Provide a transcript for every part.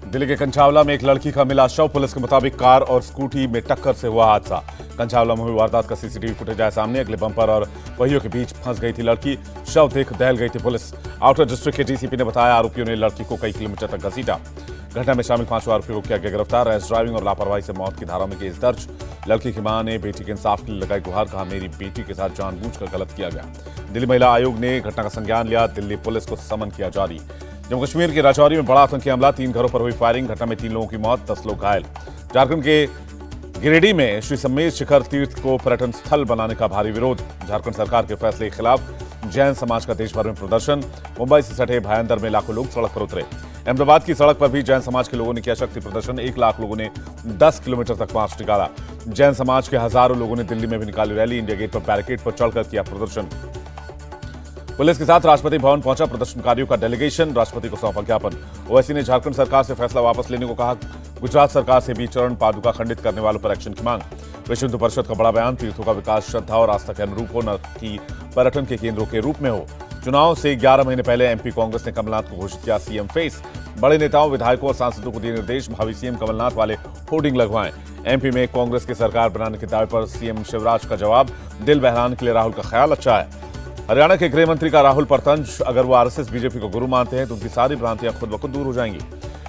दिल्ली के कंछावला में एक लड़की का मिला शव। पुलिस के मुताबिक कार और स्कूटी में टक्कर से हुआ हादसा। कंछावला में हुई वारदात का सीसीटीवी फुटेज आया सामने। अगले बम्पर और पहियों के बीच फंस गई थी लड़की। शव देख दहल गई थी पुलिस। आउटर डिस्ट्रिक्ट के डीसीपी ने बताया आरोपियों ने लड़की को कई किलोमीटर तक घसीटा। घटना में शामिल 5 आरोपियों को किया गया गिरफ्तार। रैश ड्राइविंग और लापरवाही से मौत की धारा में केस दर्ज। लड़की की मां ने बेटी के इंसाफ के लिए लगाई गुहार। कहा, मेरी बेटी के साथ जानबूझकर गलत किया गया। दिल्ली महिला आयोग ने घटना का संज्ञान लिया। दिल्ली पुलिस को समन किया जारी। जम्मू कश्मीर के राजौरी में बड़ा आतंकी हमला। 3 घरों पर हुई फायरिंग। घटना में 3 लोगों की मौत, 10 लोग घायल। झारखंड के गिरिडीह में श्री सम्मेद शिखर तीर्थ को पर्यटन स्थल बनाने का भारी विरोध। झारखंड सरकार के फैसले के खिलाफ जैन समाज का देश भर में प्रदर्शन। मुंबई से सटे भायंदर में लाखों लोग सड़क पर उतरे। अहमदाबाद की सड़क पर भी जैन समाज के लोगों ने किया शक्ति प्रदर्शन। 1 लाख लोगों ने 10 किलोमीटर तक मार्च निकाला। जैन समाज के हजारों लोगों ने दिल्ली में भी निकाली रैली। इंडिया गेट पर बैरिकेड पर चढ़कर किया प्रदर्शन। पुलिस के साथ राष्ट्रपति भवन पहुंचा प्रदर्शनकारियों का डेलीगेशन। राष्ट्रपति को सौंपा ज्ञापन। ओवैसी ने झारखंड सरकार से फैसला वापस लेने को कहा। गुजरात सरकार से भी चरण पादुका खंडित करने वालों पर एक्शन की मांग। विश्व हिंदू परिषद का बड़ा बयान। तीर्थों का विकास श्रद्धा और आस्था के अनुरूप हो, न कि पर्यटन के केंद्रों के रूप में हो। चुनाव से 11 महीने पहले एमपी कांग्रेस ने कमलनाथ को घोषित किया सीएम फेस। बड़े नेताओं, विधायकों और सांसदों को दिए निर्देश, भावी सीएम कमलनाथ वाले होर्डिंग लगवाएं। एमपी में कांग्रेस की सरकार बनाने के दावे पर सीएम शिवराज का जवाब। दिल बहलाने के लिए राहुल का ख्याल अच्छा है। हरियाणा के गृह मंत्री का राहुल पर तंज। अगर वो आरएसएस बीजेपी को गुरु मानते हैं तो उनकी सारी भ्रांतियां खुद ब खुद दूर हो जाएंगी।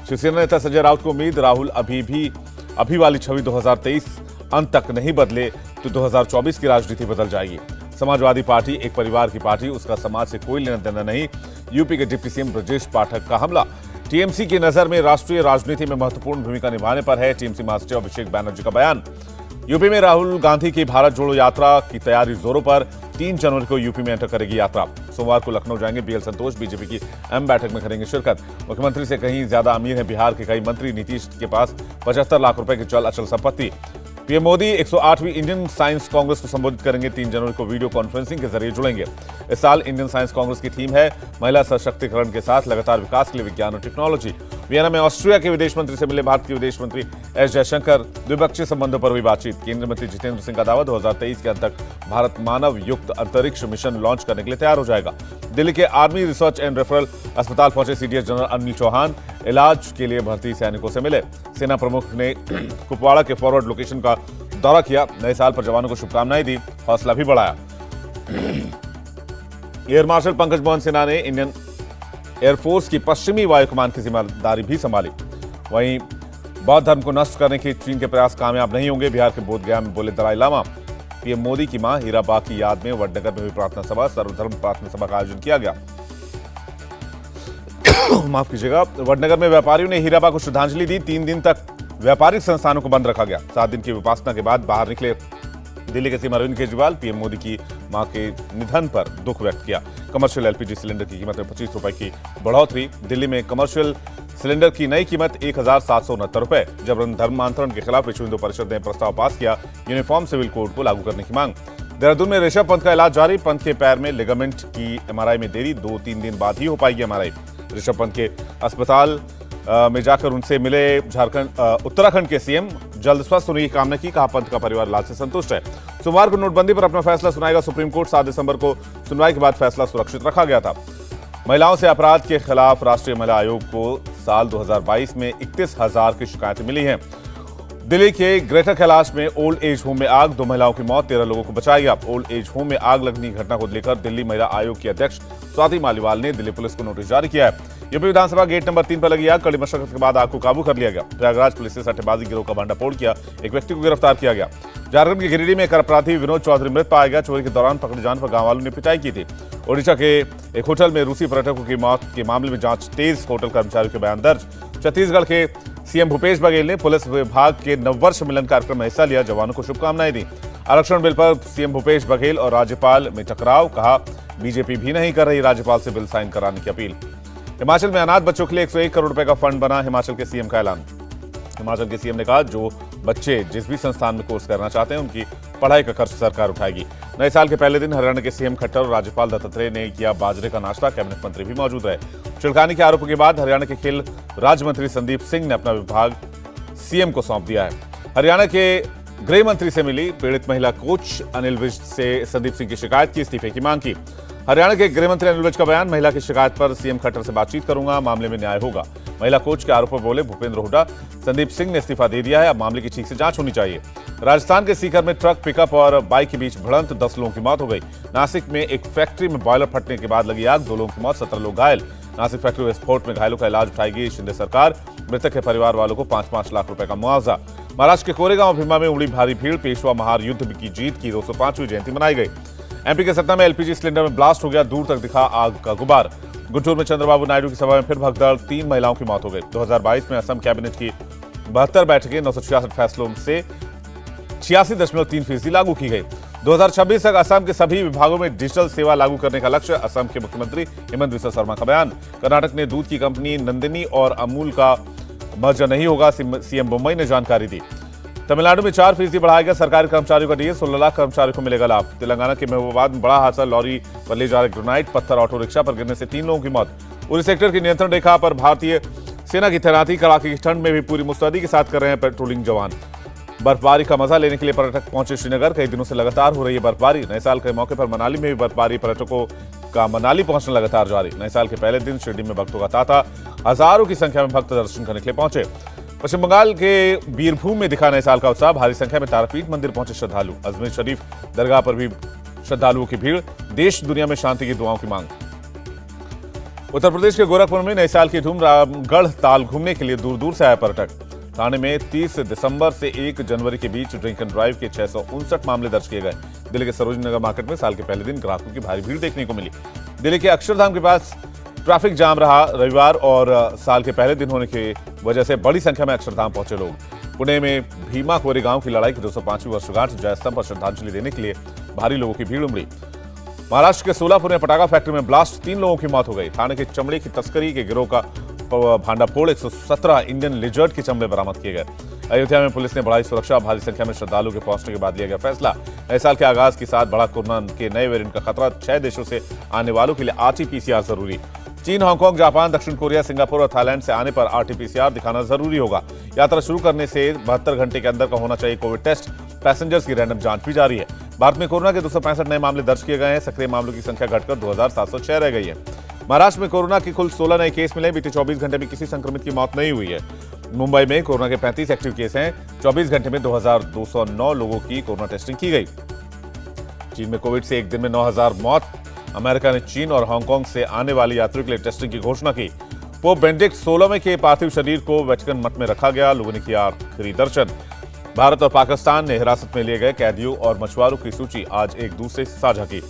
शिवसेना नेता संजय राउत को उम्मीद, राहुल अभी वाली छवि 2023 अंत तक नहीं बदले तो 2024 की राजनीति बदल जाएगी। समाजवादी पार्टी एक परिवार की पार्टी, उसका समाज से कोई लेना देना नहीं। यूपी के डिप्टी सीएम ब्रजेश पाठक का हमला। टीएमसी की नजर में राष्ट्रीय राजनीति में महत्वपूर्ण भूमिका निभाने पर है टीएमसी महासचिव अभिषेक बैनर्जी का बयान। यूपी में राहुल गांधी की भारत जोड़ो यात्रा की तैयारी जोरों पर। 3 जनवरी को यूपी में एंटर करेगी यात्रा। सोमवार को लखनऊ जाएंगे बीएल संतोष। बीजेपी की अहम बैठक में करेंगे शिरकत। मुख्यमंत्री से कहीं ज्यादा अमीर है बिहार के कई मंत्री। नीतीश के पास 75 लाख रुपए की चल अचल संपत्ति। पीएम मोदी 108वीं इंडियन साइंस कांग्रेस को संबोधित करेंगे। 3 जनवरी को वीडियो कॉन्फ्रेंसिंग के जरिए जुड़ेंगे। इस साल इंडियन साइंस कांग्रेस की थीम है महिला सशक्तिकरण के साथ लगातार विकास के लिए विज्ञान और टेक्नोलॉजी। वियना में ऑस्ट्रिया के विदेश मंत्री से मिले भारत के विदेश मंत्री एस जयशंकर। द्विपक्षीय संबंधों पर हुई बातचीत। केंद्रीय मंत्री जितेंद्र सिंह का दावा, 2023 के अंत तक भारत मानव युक्त अंतरिक्ष मिशन लॉन्च करने के लिए तैयार हो जाएगा। दिल्ली के आर्मी रिसर्च एंड रेफरल अस्पताल पहुंचे सीडीएस जनरल अनिल चौहान। इलाज के लिए भर्ती सैनिकों से मिले। सेना प्रमुख ने कुपवाड़ा के फॉरवर्ड लोकेशन का दौरा किया। नए साल पर जवानों को शुभकामनाएं दी, हौसला भी बढ़ाया। एयर मार्शल पंकज मोहन सिन्हा ने इंडियन एयरफोर्स की पश्चिमी वायु कमान की जिम्मेदारी भी संभाली। वहीं बौद्ध धर्म को नष्ट करने के चीन के प्रयास कामयाब नहीं होंगे, बिहार के बोधगया में बोले दलाई लामा। पीएम मोदी की मां हीराबा की याद में वडनगर में हुई प्रार्थना सभा। सर्वधर्म प्रार्थना सभा का आयोजन किया गया। माफ कीजिएगा। वडनगर में व्यापारियों ने हीराबा को श्रद्धांजलि दी। 3 दिन तक व्यापारिक संस्थानों को बंद रखा गया। 7 दिन की विपासना के बाद बाहर निकले दिल्ली के सीएम अरविंद केजरीवाल। पीएम मोदी की मां के निधन पर दुख व्यक्त किया। कमर्शियल एलपीजी सिलेंडर की कीमत में 25 रुपए की बढ़ोतरी। दिल्ली में कमर्शियल सिलेंडर की नई कीमत 1769 रुपए। जबरन धर्मांतरण के खिलाफ विश्व हिंदू परिषद ने प्रस्ताव पास किया। यूनिफॉर्म सिविल कोड को लागू करने की मांग। देहरादून में ऋषभ पंत का इलाज जारी। पंत के पैर में लिगामेंट की एमआरआई में देरी। 2-3 दिन बाद ही हो पाएगी एमआरआई। ऋषभ पंत के अस्पताल में जाकर उनसे मिले उत्तराखंड के सीएम। जल्द स्वस्थ होने की कामना की। कहा, पंत का परिवार इलाज से संतुष्ट है। सोमवार को नोटबंदी पर अपना फैसला सुनाएगा सुप्रीम कोर्ट। 7 दिसंबर को सुनवाई के बाद फैसला सुरक्षित रखा गया था। महिलाओं से अपराध के खिलाफ राष्ट्रीय महिला आयोग को साल 2022 में 31,000 की शिकायतें मिली हैं। दिल्ली के ग्रेटर कैलाश में ओल्ड एज होम में आग। 2 महिलाओं की मौत, 13 लोगों को बचाया गया। ओल्ड एज होम में आग लगने की घटना को लेकर दिल्ली महिला आयोग की अध्यक्ष स्वाति मालीवाल ने दिल्ली पुलिस को नोटिस जारी किया है। यूपी विधानसभा गेट नंबर 3 पर लगी आग। कड़ी मशक्कत के बाद आग को काबू कर लिया गया। प्रयागराज पुलिस ने सट्टेबाजी गिरोह का भंडाफोड़ किया। एक व्यक्ति को गिरफ्तार किया गया। झारखंड के गिरिडीह में एक अपराधी विनोद चौधरी मृत पाया गया। चोरी के दौरान पकड़े जाने पर गांव वालों ने पिटाई की थी। ओडिशा के एक होटल में रूसी पर्यटकों की मौत के मामले में जांच तेज। होटल कर्मचारियों के बयान दर्ज। छत्तीसगढ़ के सीएम भूपेश बघेल ने पुलिस विभाग के नववर्ष मिलन कार्यक्रम में हिस्सा लिया। जवानों को शुभकामनाएं दी। आरक्षण बिल पर सीएम भूपेश बघेल और राज्यपाल में टकराव। कहा, बीजेपी भी नहीं कर रही राज्यपाल से बिल साइन कराने की अपील। हिमाचल में अनाथ बच्चों के लिए 101 करोड़ रुपए का फंड बना। हिमाचल के सीएम का ऐलान। हिमाचल के सीएम ने कहा, जो बच्चे जिस भी संस्थान में कोर्स करना चाहते हैं उनकी पढ़ाई का खर्च सरकार उठाएगी। नए साल के पहले दिन हरियाणा के सीएम खट्टर और राज्यपाल दत्तात्रेय ने किया बाजरे का नाश्ता। कैबिनेट मंत्री भी मौजूद रहे। छिड़काने के आरोपों के बाद हरियाणा के खेल राज्य मंत्री संदीप सिंह ने अपना विभाग सीएम को सौंप दिया है। हरियाणा के गृह मंत्री से मिली पीड़ित महिला कोच अनिल विज से संदीप सिंह की शिकायत की, इस्तीफे की मांग की। हरियाणा के गृह मंत्री अनिल विज का बयान, महिला की शिकायत पर सीएम खट्टर से बातचीत करूंगा, मामले में न्याय होगा। महिला कोच के आरोप पर बोले भूपेंद्र हुड्डा, संदीप सिंह ने इस्तीफा दे दिया है, अब मामले की ठीक से जांच होनी चाहिए। राजस्थान के सीकर में ट्रक, पिकअप और बाइक के बीच भिड़ंत, 10 लोगों की मौत हो गई। नासिक में एक फैक्ट्री में बॉयलर फटने के बाद लगी आग, 2 लोगों की मौत, 17 लोग घायल। नासिक फैक्ट्री विस्फोट में घायलों का इलाज उठाएगी शिंदे सरकार, मृतक के परिवार वालों को 5-5 लाख रुपए का मुआवजा। महाराष्ट्र के कोरेगांव भीमा में उमड़ी भारी भीड़, पेशवा महार युद्ध की जीत की 205वीं जयंती मनाई गई। एमपी के सतना में एलपीजी सिलेंडर में ब्लास्ट हो गया, दूर तक दिखा आग का गुबार। गुंटूर में चंद्रबाबू नायडू की सभा में फिर भगदड़, 3 महिलाओं की मौत हो गई। 2022 में असम कैबिनेट की 72 बैठकें, 966 फैसलों से 86.3% लागू की गई। 2026 तक असम के सभी विभागों में डिजिटल सेवा लागू करने का लक्ष्य, असम के मुख्यमंत्री हेमंत बिस्वा शर्मा का बयान। कर्नाटक ने दूध की कंपनी नंदिनी और अमूल का मर्जर नहीं होगा, सीएम मुंबई ने जानकारी दी। तमिलनाडु में 4% बढ़ाया गया सरकारी कर्मचारियों का डीए, 16 लाख कर्मचारियों को मिलेगा लाभ। तेलंगाना के महबूबाबाद में बड़ा हादसा, लॉरी पर ले जा रहे ग्रेनाइट पत्थर ऑटो रिक्शा पर गिरने से 3 लोगों की मौत। उरी सेक्टर की नियंत्रण रेखा पर भारतीय सेना की तैनाती, कड़ाके की ठंड में भी पूरी मुस्तैदी के साथ कर रहे हैं पेट्रोलिंग जवान। बर्फबारी का मजा लेने के लिए पर्यटक पहुंचे श्रीनगर, कई दिनों से लगातार हो रही है बर्फबारी। नए साल के मौके पर मनाली में भी बर्फबारी, पर्यटकों का मनाली पहुंचना लगातार जारी। नए साल के पहले दिन शिरडी में भक्तों का तांता, हजारों की संख्या में भक्त दर्शन करने के लिए पहुंचे। पश्चिम बंगाल के बीरभूम में दिखा नए साल का उत्साह, भारी संख्या में तारापीठ मंदिर पहुंचे श्रद्धालु। अजमेर शरीफ दरगाह पर भी श्रद्धालुओं की भीड़, देश दुनिया में शांति की दुआओं की मांग। उत्तर प्रदेश के गोरखपुर में नए साल की धूम, रामगढ़ ताल घूमने के लिए दूर दूर से आए पर्यटक। थाने में 30 दिसंबर से 1 जनवरी के बीच ड्रिंक एंड ड्राइव के 659 मामले दर्ज किए गए। दिल्ली के सरोजनी नगर मार्केट में साल के पहले दिन ग्राहकों की भारी भीड़ देखने को मिली। दिल्ली के अक्षरधाम के पास ट्रैफिक जाम रहा, रविवार और साल के पहले दिन होने की वजह से बड़ी संख्या में अक्षरधाम पहुंचे लोग। पुणे में भीमा कोरेगांव की लड़ाई की 205वीं वर्षगांठ, जयस्तंभ पर श्रद्धांजलि देने के लिए भारी लोगों की भीड़ उमड़ी। महाराष्ट्र के सोलापुर में पटाखा फैक्ट्री में ब्लास्ट, 3 लोगों की मौत हो गई। थाने के चमड़े की तस्करी के गिरोह का भांडाफोड़, 117 इंडियन लिजर्ड के चमड़े बरामद किए गए। अयोध्या में पुलिस ने बढ़ाई सुरक्षा, भारी संख्या में श्रद्धालुओं के पहुंचने के बाद लिया गया फैसला। नए साल के आगाज के साथ बढ़ा कोरोना के नए वेरिएंट का खतरा, 6 देशों से आने वालों के लिए RT-PCR जरूरी। चीन, हांगकांग, जापान, दक्षिण कोरिया, सिंगापुर और थाईलैंड से आने पर RT-PCR दिखाना जरूरी होगा। यात्रा शुरू करने से 72 घंटे के अंदर का होना चाहिए कोविड टेस्ट। पैसेंजर्स की रैंडम जांच भी जारी है। भारत में कोरोना के 265 नए मामले दर्ज किए गए हैं, सक्रिय मामलों की संख्या घटकर 2706 रह गई है। महाराष्ट्र में कोरोना के कुल 16 नए केस मिले, बीते 24 घंटे में किसी संक्रमित की मौत नहीं हुई है। मुंबई में कोरोना के 35 एक्टिव केस हैं, 24 घंटे में 2209 लोगों की कोरोना टेस्टिंग की गई। चीन में कोविड से एक दिन में 9000 मौत। अमेरिका ने चीन और हांगकांग से आने वाले यात्रियों के लिए टेस्टिंग की घोषणा की। पोप बेनेडिक्ट 16वें के पार्थिव शरीर को वेटिकन मठ में रखा गया, लोगों ने किया आखिरी दर्शन। भारत और पाकिस्तान ने हिरासत में लिए गए कैदियों और मछुआरों की सूची आज एक दूसरे से साझा की।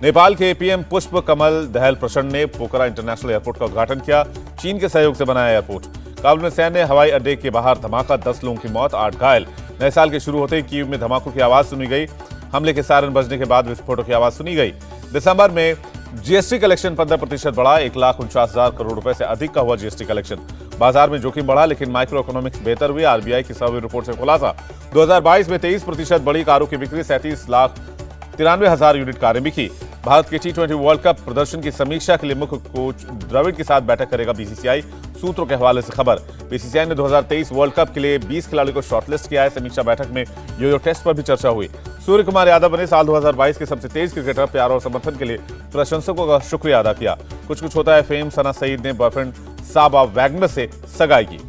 नेपाल के पीएम पुष्प कमल दहल प्रचंड ने पोखरा इंटरनेशनल एयरपोर्ट का उद्घाटन किया, चीन के सहयोग से बनाया एयरपोर्ट। काबुल में सैन्य हवाई अड्डे के बाहर धमाका, 10 लोगों की मौत, 8 घायल। नए साल के शुरू होते ही कीव में धमाकों की आवाज सुनी गई, हमले के सायरन बजने के बाद विस्फोटों की आवाज सुनी गई। दिसंबर में जीएसटी कलेक्शन 15% बढ़ा, 1,49,000 करोड़ रुपए से अधिक का हुआ जीएसटी कलेक्शन। बाजार में जोखिम बढ़ा, लेकिन माइक्रो इकोनॉमिक्स बेहतर हुई, आरबीआई की सर्वे रिपोर्ट से खुलासा। 2022 में 23% बढ़ी कारों की बिक्री, 37,93,000 यूनिट कारें बिकी। भारत के T20 वर्ल्ड कप प्रदर्शन की समीक्षा के लिए मुख्य कोच द्रविड़ के साथ बैठक करेगा बीसीसीआई, सूत्रों के हवाले से खबर। बीसीसीआई ने 2023 वर्ल्ड कप के लिए 20 खिलाड़ियों को शॉर्टलिस्ट किया है। समीक्षा बैठक में यो-यो टेस्ट पर भी चर्चा हुई। सूर्य कुमार यादव बने साल 2022 के सबसे तेज क्रिकेटर, प्यार और समर्थन के लिए प्रशंसकों का शुक्रिया अदा किया। कुछ होता है फेम, सना सईद ने बॉयफ्रेंड साबा वैगनर से सगाई की।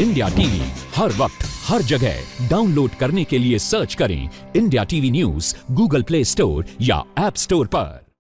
इंडिया टीवी हर वक्त हर जगह डाउनलोड करने के लिए सर्च करें India TV news Google play store या ऐप स्टोर पर।